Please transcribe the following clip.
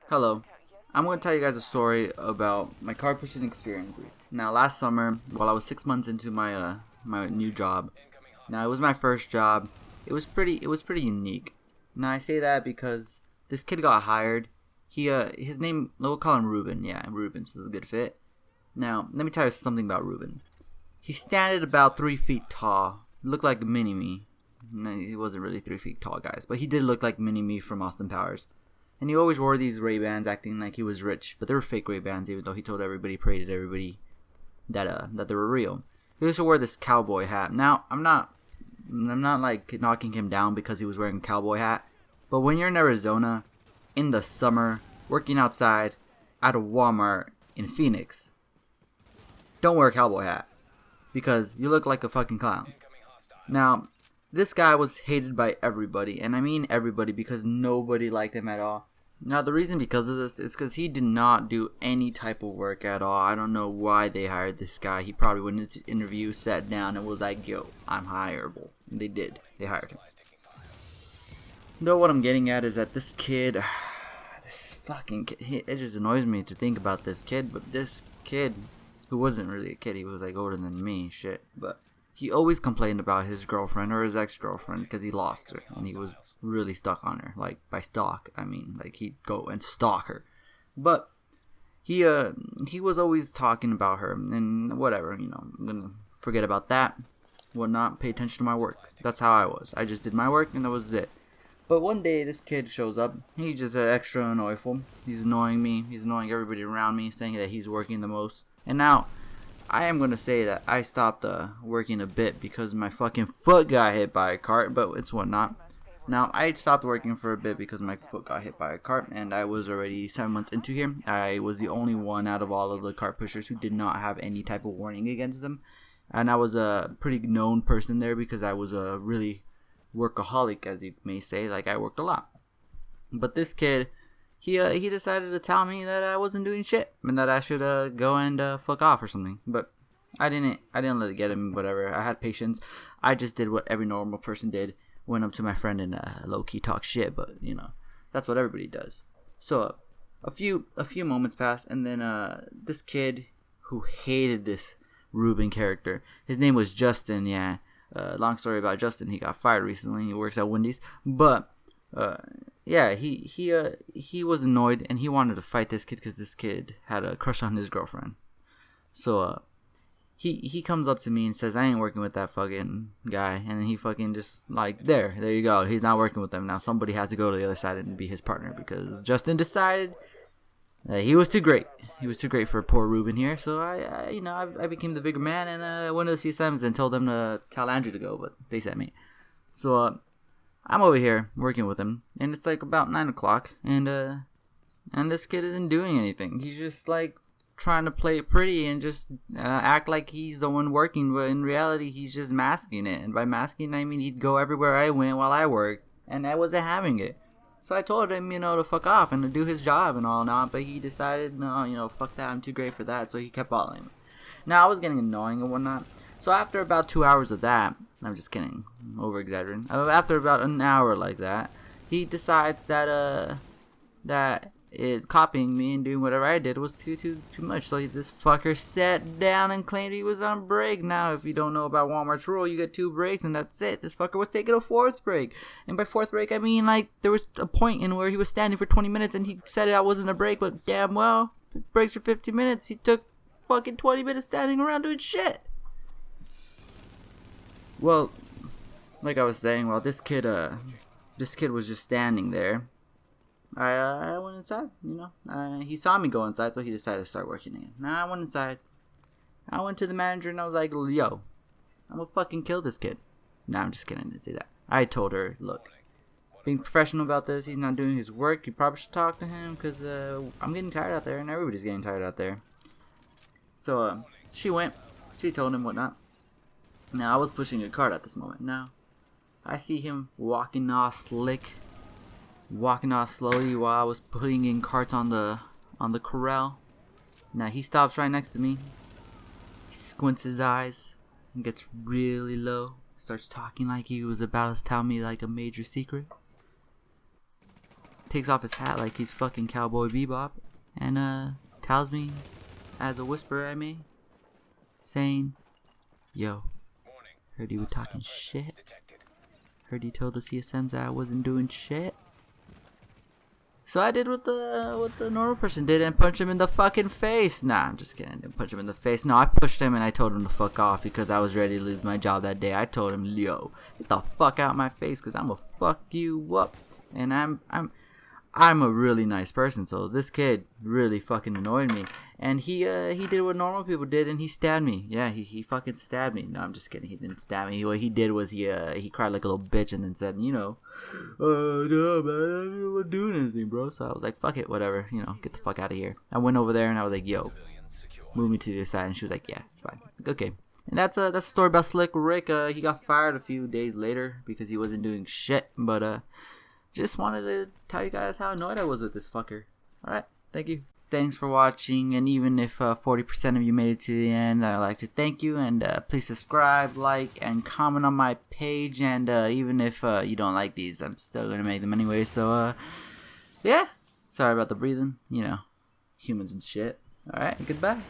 Hello. I'm going to tell you guys a story about my car pushing experiences. Now, last summer, while I was 6 months into my new job, now it was my first job. It was pretty unique. Now I say that because this kid got hired. His name, we'll call him Ruben. Yeah, Ruben. This is a good fit. Now, let me tell you something about Ruben. He standed about 3 feet tall. Looked like mini me. No, he wasn't really 3 feet tall, guys, but he did look like mini me from Austin Powers. And he always wore these Ray-Bans acting like he was rich, but they were fake Ray-Bans, even though he told everybody, paraded everybody that they were real. He used to wear this cowboy hat. Now, I'm not like knocking him down because he was wearing a cowboy hat, but when you're in Arizona in the summer working outside at a Walmart in Phoenix, don't wear a cowboy hat because you look like a fucking clown. Now, this guy was hated by everybody, and I mean everybody, because nobody liked him at all. Now, the reason because of this is because he did not do any type of work at all. I don't know why they hired this guy. He probably went into the interview, sat down, and was like, yo, I'm hireable. And they did. They hired him. No, what I'm getting at is that this kid, this fucking kid, it just annoys me to think about this kid, but this kid, who wasn't really a kid, he was like older than me, shit, but he always complained about his girlfriend or his ex-girlfriend because he lost her and he was really stuck on her. Like, by stalk, I mean, like, he'd go and stalk her. But he was always talking about her and whatever, I'm gonna forget about that. Would not pay attention to my work. That's how I was. I just did my work and that was it. But one day this kid shows up. He's just extra annoyful. He's annoying me. He's annoying everybody around me, saying that he's working the most. And now, I am going to say that I stopped working a bit because my fucking foot got hit by a cart, but it's whatnot. Now, I stopped working for a bit because my foot got hit by a cart, and I was already 7 months into here. I was the only one out of all of the cart pushers who did not have any type of warning against them. And I was a pretty known person there because I was a really workaholic, as you may say. Like, I worked a lot. But this kid, he decided to tell me that I wasn't doing shit and that I should go and fuck off or something. But I didn't let it get him. Whatever. I had patience. I just did what every normal person did. Went up to my friend and low key talk shit. But that's what everybody does. So a few moments passed, and then this kid who hated this Ruben character. His name was Justin. Yeah. Long story about Justin. He got fired recently. He works at Wendy's. But yeah, he was annoyed and he wanted to fight this kid because this kid had a crush on his girlfriend. So he comes up to me and says, I ain't working with that fucking guy. And then he fucking just like, there you go. He's not working with them. Now somebody has to go to the other side and be his partner because Justin decided that he was too great. He was too great for poor Ruben here. So I became the bigger man and went to the CSMs and told them to tell Andrew to go, but they sent me. So I'm over here working with him, and it's like about 9 o'clock, and this kid isn't doing anything. He's just like trying to play it pretty and just act like he's the one working, but in reality, he's just masking it. And by masking, I mean he'd go everywhere I went while I worked, and I wasn't having it. So I told him, to fuck off and to do his job and all not, but he decided, no, fuck that, I'm too great for that, so he kept following me. Now, I was getting annoying and whatnot, so after about 2 hours of that, I'm just kidding, over-exaggerating, after about an hour like that, he decides that copying me and doing whatever I did was too much, so this fucker sat down and claimed he was on break. Now, if you don't know about Walmart's rule, you get 2 breaks and that's it. This fucker was taking a 4th break, and by 4th break, I mean, like, there was a point in where he was standing for 20 minutes and he said that wasn't a break, but damn well, breaks for 50 minutes, he took fucking 20 minutes standing around doing shit. Well, like I was saying, this kid was just standing there. I went inside, he saw me go inside, so he decided to start working again. Now I went inside. I went to the manager and I was like, yo, I'm gonna fucking kill this kid. Nah, I'm just kidding, I didn't say that. I told her, look, being professional about this, he's not doing his work, you probably should talk to him, because I'm getting tired out there, and everybody's getting tired out there. So, she told him whatnot. Now, I was pushing a cart at this moment. Now, I see him walking all slick, walking off slowly while I was putting in carts on the corral. Now he stops right next to me. He squints his eyes and gets really low. Starts talking like he was about to tell me like a major secret. takes off his hat like he's fucking Cowboy Bebop, and tells me, as a whisper I may, saying, "Yo, heard you were talking shit. Heard you told the CSMs that I wasn't doing shit." So I did what the normal person did and punched him in the fucking face. Nah, I'm just kidding. I didn't punch him in the face. No, I pushed him and I told him to fuck off because I was ready to lose my job that day. I told him, "Yo, get the fuck out of my face because I'm gonna fuck you up." And I'm a really nice person, so this kid really fucking annoyed me. And he did what normal people did, and he stabbed me. Yeah, he fucking stabbed me. No, I'm just kidding. He didn't stab me. What he did was he cried like a little bitch and then said, no, man, I'm not doing anything, bro. So I was like, fuck it, whatever. Get the fuck out of here. I went over there and I was like, "Yo, move me to the side." And she was like, "Yeah, it's fine." Like, okay. And that's a story about Slick Rick. He got fired a few days later because he wasn't doing shit. But just wanted to tell you guys how annoyed I was with this fucker. Alright, thank you. Thanks for watching, and even if 40% of you made it to the end, I'd like to thank you, and please subscribe, like, and comment on my page, and even if you don't like these, I'm still going to make them anyway, so yeah, sorry about the breathing, humans and shit. Alright, goodbye.